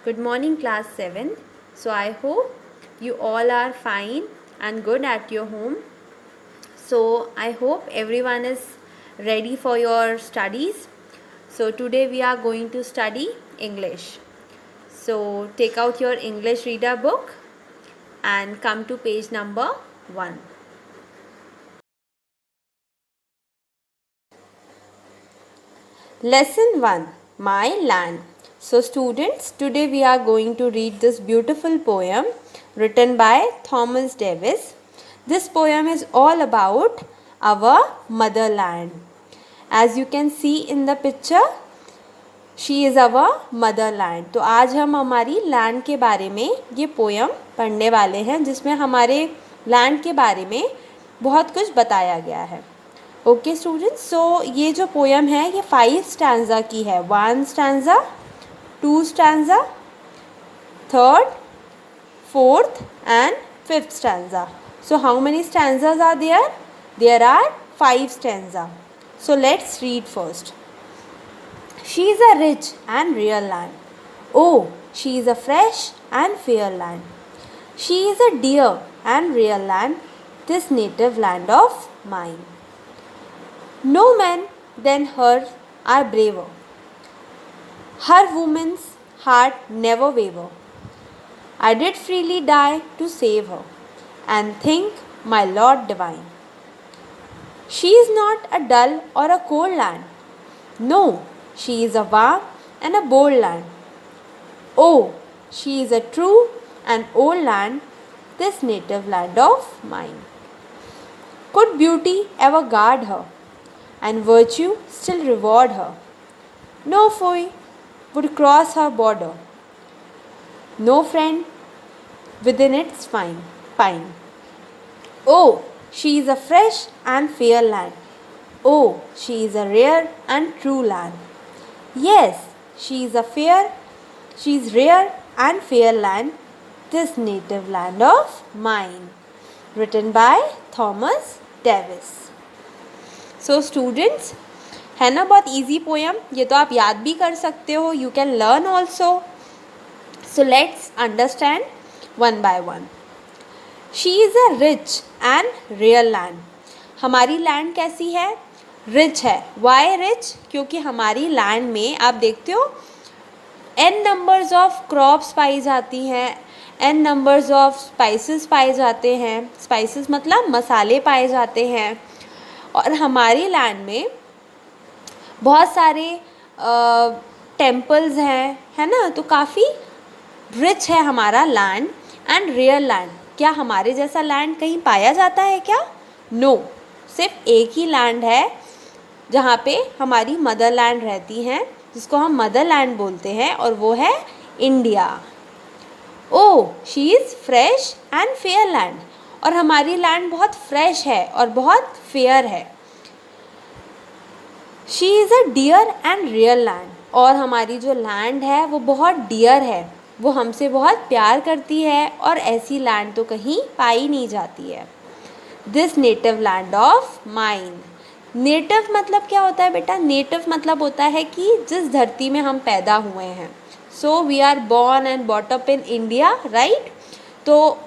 Good morning, class 7th. So, I hope you all are fine and good at your home. So, I hope everyone is ready for your studies. So, today we are going to study English. So, take out your English reader book and come to page number 1. Lesson 1, My Land. So students, today we are going to read this beautiful poem written by Thomas Davis. This poem is all about our motherland. As you can see in the picture, she is our motherland. तो आज हम हमारी land के बारे में ये poem पढ़ने वाले हैं, जिसमें हमारे लैंड के बारे में बहुत कुछ बताया गया है. ओके स्टूडेंट्स, सो ये जो पोएम है ये 5 स्टैंजा की है. 1 stanza, 2 stanza, 3rd, 4th and 5th stanza. So how many stanzas are there? There are 5 stanza. So let's read first. She is a rich and real land. Oh, she is a fresh and fair land. She is a dear and real land, this native land of mine. No men than her are braver. Her woman's heart never waver. I did freely die to save her, and think my Lord divine. She is not a dull or a cold land. No, she is a warm and a bold land. Oh, she is a true and old land, this native land of mine. Could beauty ever guard her, and virtue still reward her? No foe would cross her border, no friend within its pine. Oh, she is a fresh and fair land. Oh, she is a rare and true land. Yes, she is rare and fair land, this native land of mine. Written by Thomas Davis. So students, है ना बहुत easy poem. ये तो आप याद भी कर सकते हो. You can learn also. So let's understand one by one. She is a rich and real land. हमारी लैंड कैसी है? रिच है. Why rich? क्योंकि हमारी लैंड में आप देखते हो n नंबर्स ऑफ क्रॉप्स पाई जाती हैं, n नंबर्स ऑफ स्पाइसेस पाए जाते हैं. स्पाइसेस मतलब मसाले पाए जाते हैं. और हमारी लैंड में बहुत सारे टेम्पल्स हैं, है ना. तो काफ़ी रिच है हमारा लैंड एंड रियल लैंड. क्या हमारे जैसा लैंड कहीं पाया जाता है क्या? नो. सिर्फ एक ही लैंड है जहाँ पे हमारी मदर लैंड रहती हैं, जिसको हम मदर लैंड बोलते हैं, और वो है India. Oh, she is fresh and fair land. और हमारी लैंड बहुत फ्रेश है और बहुत फेयर है. She is a dear and real land. और हमारी जो लैंड है वो बहुत डियर है, वो हमसे बहुत प्यार करती है, और ऐसी लैंड तो कहीं पाई नहीं जाती है. This native land of mine. Native मतलब क्या होता है बेटा? नेटिव मतलब होता है कि जिस धरती में हम पैदा हुए हैं. So we are born and bought up in India, right. तो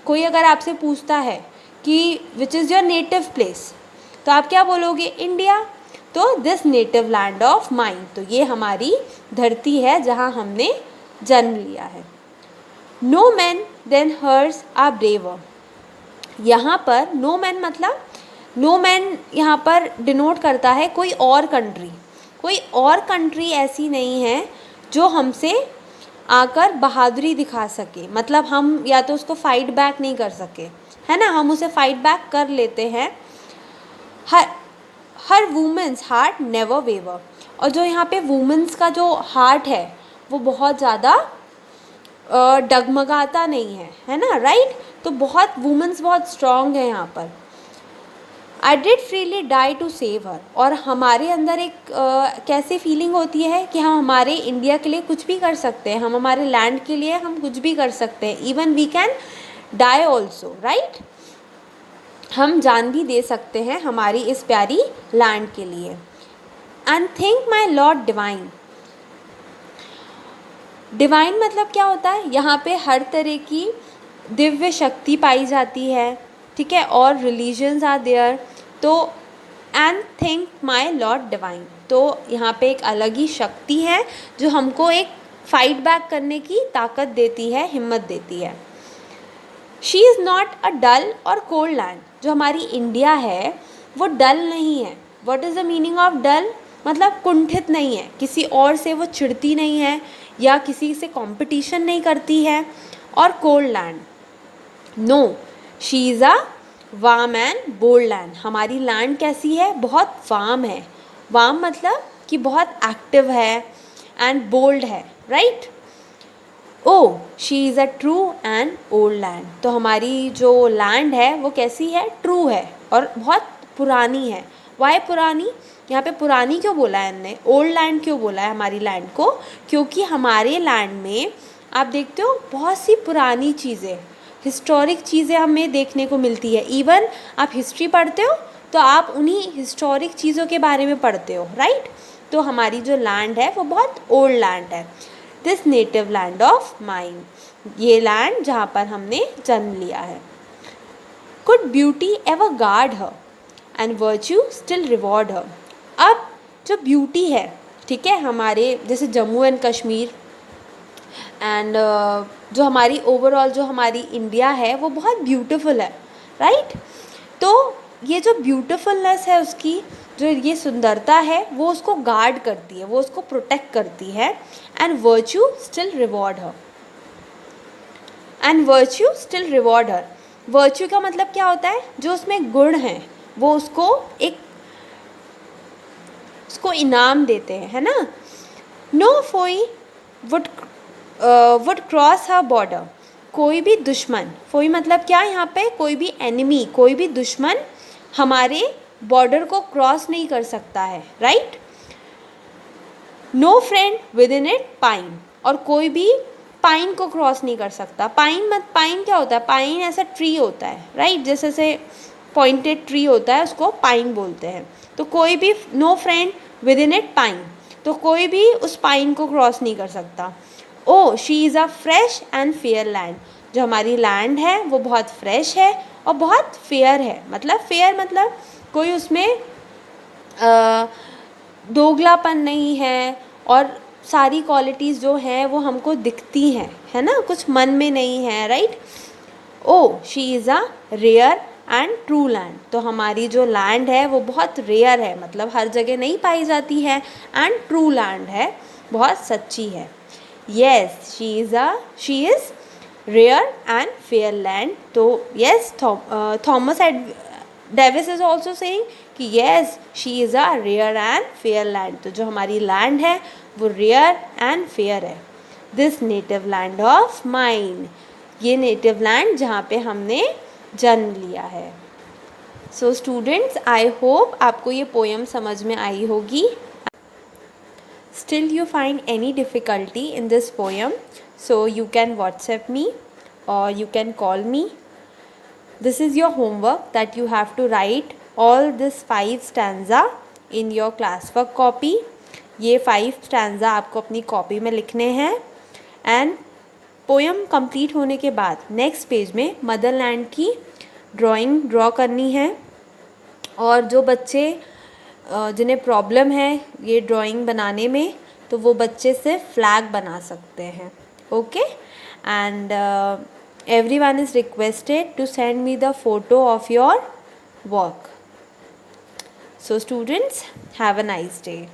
कोई अगर आपसे पूछता है कि which is your native place, तो आप क्या बोलोगे? इंडिया. तो this native land of mine. तो ये हमारी धरती है जहाँ हमने जन्म लिया है. No man then hers are braver. यहाँ पर नो मैन मतलब नो मैन यहाँ पर डिनोट करता है कोई और कंट्री. कोई और कंट्री ऐसी नहीं है जो हमसे आकर बहादुरी दिखा सके. मतलब हम या तो उसको फाइट बैक नहीं कर सके, है ना. हम उसे फाइट बैक कर लेते हैं. हर वुमेंस हार्ट नेवर वेवर. और जो यहाँ पे वुमेंस का जो हार्ट है वो बहुत ज़्यादा डगमगाता नहीं है, है ना, राइट. तो बहुत वुमेंस बहुत स्ट्रॉन्ग है यहाँ पर. I did freely die to save her. और हमारे अंदर एक कैसी फीलिंग होती है कि हम हमारे इंडिया के लिए कुछ भी कर सकते हैं, हम हमारे लैंड के लिए हम कुछ भी कर सकते हैं. Even we can die also, right. हम जान भी दे सकते हैं हमारी इस प्यारी लैंड के लिए. And think my lord divine. Divine मतलब क्या होता है, यहाँ पे हर तरह की दिव्य शक्ति पाई जाती है, ठीक है, और रिलीजन्स आर देयर। तो and think my lord divine, तो यहाँ पे एक अलग ही शक्ति है जो हमको एक फाइट बैक करने की ताकत देती है, हिम्मत देती है। शी इज़ नॉट अ डल और कोल्ड लैंड, जो हमारी इंडिया है वो डल नहीं है। What is the meaning of dull, मतलब कुंठित नहीं है, किसी और से वो चिढ़ती नहीं है या किसी से कंपटीशन नहीं करती है। और cold land, no, she is a warm and bold land, हमारी लैंड कैसी है, बहुत वार्म है। वार्म मतलब कि बहुत एक्टिव है एंड बोल्ड है, right. Oh she is a true and old land, तो हमारी जो लैंड है वो कैसी है, ट्रू है और बहुत पुरानी है। वाई पुरानी, यहाँ पे पुरानी क्यों बोला है इनने, ओल्ड लैंड क्यों बोला है हमारी लैंड को, क्योंकि हमारे लैंड में आप देखते हो बहुत सी पुरानी चीज़ें, हिस्टोरिक चीज़ें हमें देखने को मिलती है। इवन आप हिस्ट्री पढ़ते हो तो आप उन्हीं हिस्टोरिक चीज़ों के बारे में पढ़ते हो, राइट। तो हमारी जो लैंड है वो बहुत ओल्ड लैंड है। This native land of mine, ये लैंड जहाँ पर हमने जन्म लिया है। Could beauty ever guard her and virtue still reward her, अब जो ब्यूटी है, ठीक है, हमारे जैसे जम्मू एंड कश्मीर एंड जो हमारी ओवरऑल जो हमारी इंडिया है वो बहुत ब्यूटीफुल है, राइट। तो ये जो ब्यूटीफुलनेस है उसकी, जो ये सुंदरता है वो उसको गार्ड करती है, वो उसको प्रोटेक्ट करती है। And virtue still reward her, and virtue still reward her, virtue का मतलब क्या होता है, जो उसमें गुण हैं वो उसको इनाम देते हैं, है ना। No foe would cross her border, कोई भी दुश्मन, फोई मतलब क्या, यहाँ पे कोई भी एनिमी, कोई भी दुश्मन हमारे बॉर्डर को क्रॉस नहीं कर सकता है, right. No friend within it pine, और कोई भी पाइन को क्रॉस नहीं कर सकता। पाइन क्या होता है, पाइन ऐसा ट्री होता है, राइट, जैसे से पॉइंटेड ट्री होता है उसको पाइन बोलते हैं। तो कोई भी, no friend within it pine, तो कोई भी उस पाइन को क्रॉस नहीं कर सकता। ओ she is a fresh and fair land, जो हमारी लैंड है वो बहुत फ्रेश है और बहुत फेयर है। मतलब फेयर मतलब कोई उसमें दोगलापन नहीं है और सारी क्वालिटीज़ जो हैं वो हमको दिखती हैं, है ना, कुछ मन में नहीं है, right. Oh she is a rare and true land, तो हमारी जो लैंड है वो बहुत रेयर है, मतलब हर जगह नहीं पाई जाती है, एंड ट्रू लैंड है, बहुत सच्ची है। Yes she is rare and fair land, तो yes Thomas Davis is also saying कि yes she is a rare and fair land, तो जो हमारी लैंड है वो रेयर एंड फेयर है। This native land of mine, ये नेटिव लैंड जहाँ पे हमने जन्म लिया है। सो स्टूडेंट्स, आई होप आपको ये पोएम समझ में आई होगी। Still you find any difficulty in this poem, so you can WhatsApp me or you can call me. This is your homework, that you have to write all this 5 stanza in your classwork copy. ये 5 stanza आपको अपनी copy में लिखने हैं। And poem complete होने के बाद next page में मदरलैंड की ड्राइंग ड्रॉ करनी है। और जो बच्चे जिन्हें प्रॉब्लम है ये ड्राइंग बनाने में, तो वो बच्चे से फ्लैग बना सकते हैं, okay. And everyone is requested to send me the photo of your work. So students, have a nice day.